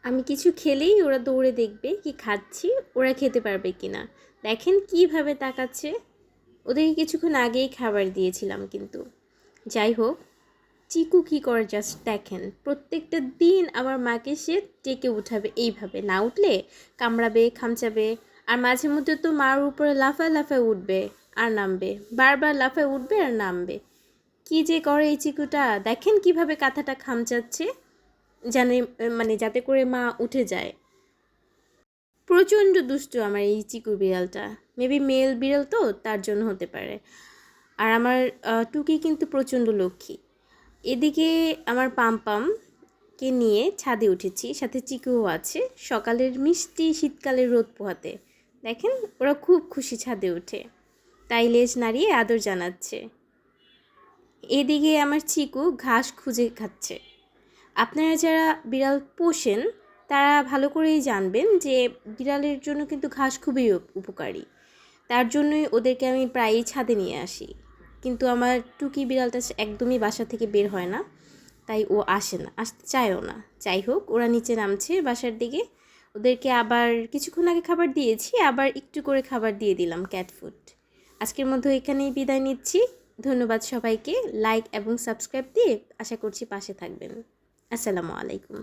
আমি কিছু খেলেই ওরা দৌড়ে দেখবে কি খাচ্ছি, ওরা খেতে পারবে কি না। দেখেন কীভাবে তাকাচ্ছে। ওদেরকে কিছুক্ষণ আগেই খাবার দিয়েছিলাম কিন্তু। যাই হোক, চিকু কী করে জাস্ট দেখেন। প্রত্যেকটা দিন আমার মাকে সে ডেকে উঠাবে এইভাবে, না উঠলে কামড়াবে, খামচাবে। আর মাঝে মধ্যে তো মার উপরে লাফায় লাফায় উঠবে আর নামবে, বারবার লাফায় উঠবে আর নামবে। কী যে করে এই চিকুটা, দেখেন কিভাবে কাঁথাটা খামচাচ্ছে, জানে মানে যাতে করে মা উঠে যায়। প্রচণ্ড দুষ্টু আমার এই চিকু বিড়ালটা। মেবি মেল বিড়াল তো, তার জন্য হতে পারে। আর আমার টুকি কিন্তু প্রচণ্ড লক্ষ্মী। এদিকে আমার পামকে নিয়ে ছাদে উঠেছি, সাথে চিকুও আছে। সকালের মিষ্টি শীতকালের রোদ পোহাতে দেখেন ওরা খুব খুশি ছাদে উঠে, তাই লেজ নাড়িয়ে আদর জানাচ্ছে। এদিকে আমার চিকু ঘাস খুঁজে খাচ্ছে। আপনারা যারা বিড়াল পোষেন তারা ভালো করেই জানবেন যে বিড়ালের জন্য কিন্তু ঘাস খুবই উপকারী। তার জন্যই ওদেরকে আমি প্রায়ই ছাদে নিয়ে আসি। কিন্তু আমার টুকি বিড়ালটা একদমই বাসা থেকে বের হয় না, তাই ও আসে না, আসতে চায়ও না। যাই হোক, ওরা নিচে নামছে বাসার দিকে। ওদেরকে আবার কিছুক্ষণ আগে খাবার দিয়েছি, আবার একটু করে খাবার দিয়ে দিলাম ক্যাট ফুড। আজকের মধ্যে এখানেই বিদায় নিচ্ছি। ধন্যবাদ সবাইকে। লাইক এবং সাবস্ক্রাইব দিয়ে আশা করছি পাশে থাকবেন। আসসালামু আলাইকুম।